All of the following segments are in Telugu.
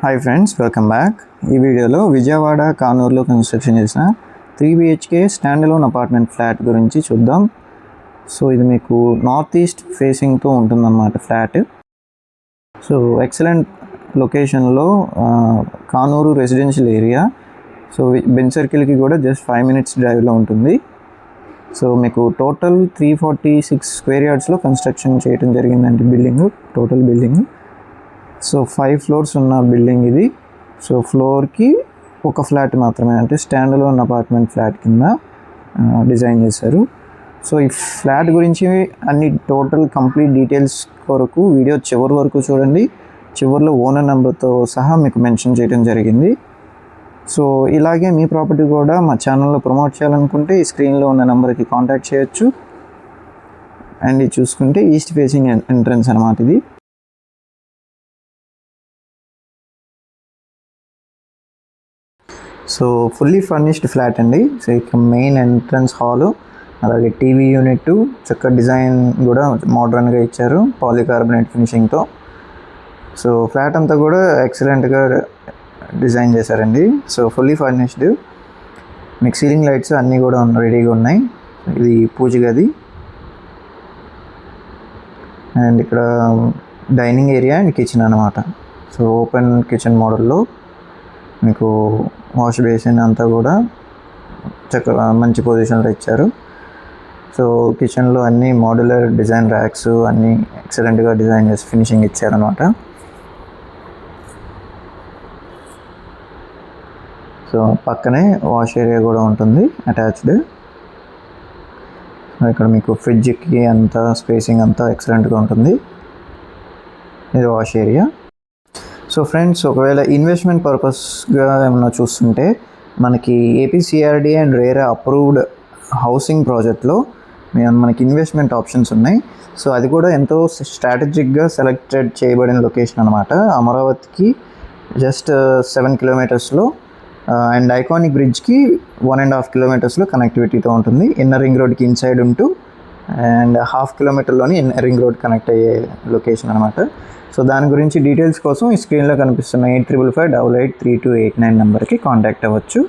Hi friends, welcome back. ఈ వీడియోలో విజయవాడ కానూరులో కన్స్ట్రక్షన్ చేసిన 3 BHK stand alone apartment flat గురించి చూద్దాం. సో ఇది మీకు నార్త్ ఈస్ట్ ఫేసింగ్తో ఉంటుందన్నమాట ఫ్లాట్. సో ఎక్సలెంట్ లొకేషన్లో Kanuru residential area. So Benz సర్కిల్కి కూడా జస్ట్ 5 minutes డ్రైవ్లో ఉంటుంది. సో మీకు టోటల్ 346 స్క్వేర్ యార్డ్స్లో కన్స్ట్రక్షన్ చేయడం జరిగిందండి. Total building. సో 5 floors ఉన్న బిల్డింగ్ ఇది. సో ఫ్లోర్కి ఒక ఫ్లాట్ మాత్రమే, అంటే స్టాండ్ అలోన్ అపార్ట్మెంట్ ఫ్లాట్ కింద డిజైన్ చేశారు. సో ఈ ఫ్లాట్ గురించి అన్ని టోటల్ కంప్లీట్ డీటెయిల్స్ కొరకు వీడియో చివరి వరకు చూడండి. చివరిలో ఓనర్ నెంబర్తో సహా మీకు మెన్షన్ చేయడం జరిగింది. సో ఇలాగే మీ ప్రాపర్టీ కూడా మా ఛానల్లో ప్రమోట్ చేయాలనుకుంటే ఈ స్క్రీన్లో ఉన్న నెంబర్కి కాంటాక్ట్ చేయొచ్చు. అండ్ ఇది చూసుకుంటే ఈస్ట్ ఫేసింగ్ ఎంట్రన్స్ అనమాట ఇది. సో ఫుల్లీ ఫర్నిష్డ్ ఫ్లాట్ అండి. సో ఇక మెయిన్ ఎంట్రన్స్ హాలు, అలాగే టీవీ యూనిట్, చక్కగా డిజైన్ కూడా మోడర్న్గా ఇచ్చారు పాలికార్బనేట్ ఫినిషింగ్తో. సో ఫ్లాట్ అంతా కూడా ఎక్సలెంట్గా డిజైన్ చేశారండి. సో ఫుల్లీ ఫర్నిష్డ్, మీకు సీలింగ్ లైట్స్ అన్నీ కూడా రెడీగా ఉన్నాయి. ఇది పూజ గది, అండ్ ఇక్కడ డైనింగ్ ఏరియా అండ్ కిచెన్ అనమాట. సో ఓపెన్ కిచెన్ మోడల్లో మీకు వాష్ బేసిన్ అంతా కూడా చక్కగా మంచి పొజిషన్లో ఇచ్చారు. సో కిచెన్లో అన్ని మోడ్యులర్ డిజైన్ ర్యాక్స్ అన్నీ ఎక్సలెంట్గా డిజైన్ చేసి ఫినిషింగ్ ఇచ్చారనమాట. సో పక్కనే వాష్ ఏరియా కూడా ఉంటుంది అటాచ్డ్. ఇక్కడ మీకు ఫ్రిడ్జ్కి అంతా స్పేసింగ్ అంతా ఎక్సలెంట్గా ఉంటుంది. ఇది వాష్ ఏరియా. సో ఫ్రెండ్స్, ఒకవేళ ఇన్వెస్ట్మెంట్ పర్పస్గా ఏమన్నా చూస్తుంటే మనకి ఏపీసీఆర్డీ అండ్ రేరా అప్రూవ్డ్ హౌసింగ్ ప్రాజెక్ట్లో మనకి ఇన్వెస్ట్మెంట్ ఆప్షన్స్ ఉన్నాయి. సో అది కూడా ఎంతో స్ట్రాటజిక్గా సెలెక్టెడ్ చేయబడిన లొకేషన్ అనమాట. అమరావతికి జస్ట్ 7 kilometers అండ్ ఐకానిక్ బ్రిడ్జ్కి 1.5 kilometers కనెక్టివిటీతో ఉంటుంది. ఇన్నర్ రింగ్ రోడ్కి ఇన్సైడ్ ఉంటూ and 1/2 kilometer inner ring road connect అయ్యే లొకేషన్ అనమాట. సో దాని గురించి డీటెయిల్స్ కోసం ఈ స్క్రీన్లో కనిపిస్తున్న 8555883289 నెంబర్కి కాంటాక్ట్ అవ్వచ్చు.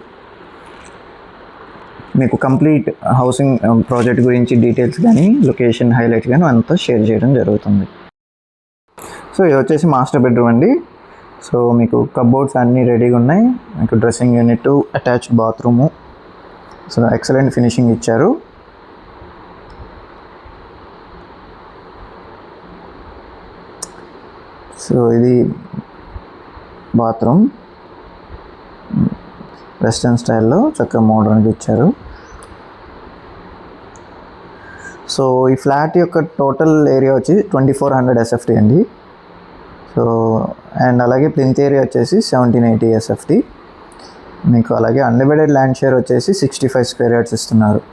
మీకు కంప్లీట్ హౌసింగ్ ప్రాజెక్ట్ గురించి డీటెయిల్స్ కానీ లొకేషన్ హైలైట్ కానీ అంతా షేర్ చేయడం జరుగుతుంది. సో ఇది వచ్చేసి మాస్టర్ బెడ్రూమ్ అండి. సో మీకు కబోర్డ్స్ అన్నీ రెడీగా ఉన్నాయి. మీకు dressing unit, attached bathroom, so excellent finishing ఇచ్చారు. సో ఇది బాత్రూమ్ వెస్టర్న్ స్టైల్లో చక్కగా మోడర్న్గా ఇచ్చారు. సో ఈ ఫ్లాట్ యొక్క టోటల్ ఏరియా వచ్చి 2400 SFT అండి. సో అండ్ అలాగే ప్లింత్ ఏరియా వచ్చేసి 1780 SFT. మీకు అలాగే అన్డివైడెడ్ ల్యాండ్ షేర్ వచ్చేసి 65 స్క్వేర్ యార్డ్స్ ఇస్తున్నారు.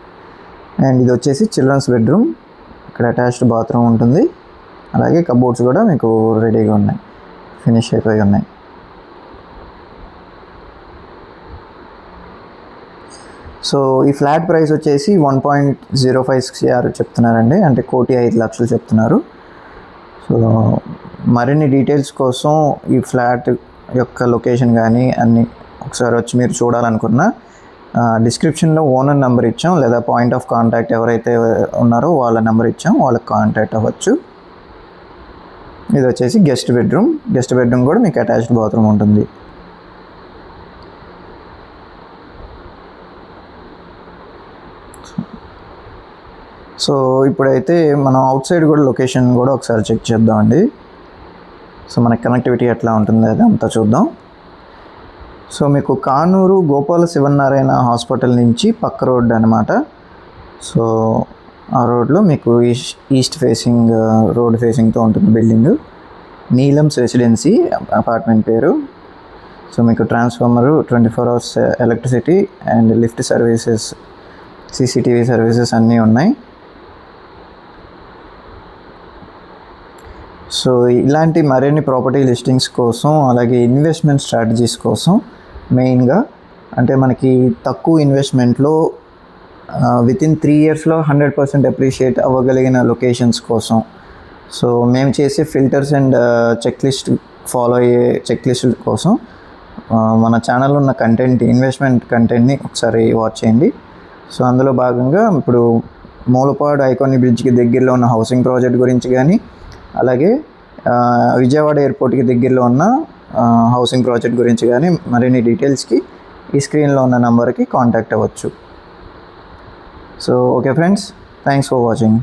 అండ్ ఇది వచ్చేసి చిల్డ్రన్స్ బెడ్రూమ్, ఇక్కడ అటాచ్డ్ బాత్రూమ్ ఉంటుంది. అలాగే కబోర్డ్స్ కూడా మీకు రెడీగా ఉన్నాయి, ఫినిష్ అయిపోయి ఉన్నాయి. సో ఈ ఫ్లాట్ ప్రైస్ వచ్చేసి 1.05 CR చెప్తున్నారండి, అంటే 1,05,00,000 చెప్తున్నారు. సో మరిన్ని డీటెయిల్స్ కోసం ఈ ఫ్లాట్ యొక్క లొకేషన్ కానీ అన్నీ ఒకసారి వచ్చి మీరు చూడాలనుకున్నా డిస్క్రిప్షన్లో ఓనర్ నెంబర్ ఇచ్చాం, లేదా పాయింట్ ఆఫ్ కాంటాక్ట్ ఎవరైతే ఉన్నారో వాళ్ళ నెంబర్ ఇచ్చాం, వాళ్ళకి కాంటాక్ట్ అవ్వచ్చు. ఇది వచ్చేసి గెస్ట్ బెడ్రూమ్ కూడా మీకు అటాచ్డ్ బాత్రూమ్ ఉంటుంది. సో ఇప్పుడైతే మనం అవుట్ సైడ్ కూడా లొకేషన్ కూడా ఒకసారి చెక్ చేద్దామండి. సో మనకి కనెక్టివిటీ ఎట్లా ఉంటుంది అదంతా చూద్దాం. సో మీకు కానూరు గోపాల శివనారాయణ హాస్పిటల్ నుంచి పక్క రోడ్ అనమాట. సో ఆ రోడ్లో మీకు ఈస్ట్ ఫేసింగ్ రోడ్ ఫేసింగ్తో ఉంటుంది బిల్డింగ్. నీలమ్స్ రెసిడెన్సీ అపార్ట్మెంట్ పేరు. సో మీకు transformer, 24 hours electricity and lift services, CCTV services అన్నీ ఉన్నాయి. సో ఇలాంటి మరిన్ని ప్రాపర్టీ లిస్టింగ్స్ కోసం, అలాగే ఇన్వెస్ట్మెంట్ స్ట్రాటజీస్ కోసం మెయిన్గా, అంటే మనకి తక్కువ ఇన్వెస్ట్మెంట్లో వితిన్ 3 years 100% అప్రిషియేట్ అవ్వగలిగిన లొకేషన్స్ కోసం, సో మేము చేసే filters and check list follow అయ్యే చెక్ లిస్ట్ కోసం మన ఛానల్లో ఉన్న ఇన్వెస్ట్మెంట్ కంటెంట్ని ఒకసారి వాచ్ చేయండి. సో అందులో భాగంగా ఇప్పుడు మూలపాడు ఐకానిక్ బ్రిడ్జ్కి దగ్గరలో ఉన్న హౌసింగ్ ప్రాజెక్ట్ గురించి కానీ, అలాగే విజయవాడ ఎయిర్పోర్ట్కి దగ్గరలో ఉన్న హౌసింగ్ ప్రాజెక్ట్ గురించి కానీ మరిన్ని డీటెయిల్స్కి ఈ స్క్రీన్లో ఉన్న నెంబర్కి కాంటాక్ట్ అవ్వచ్చు. So okay friends, thanks for watching.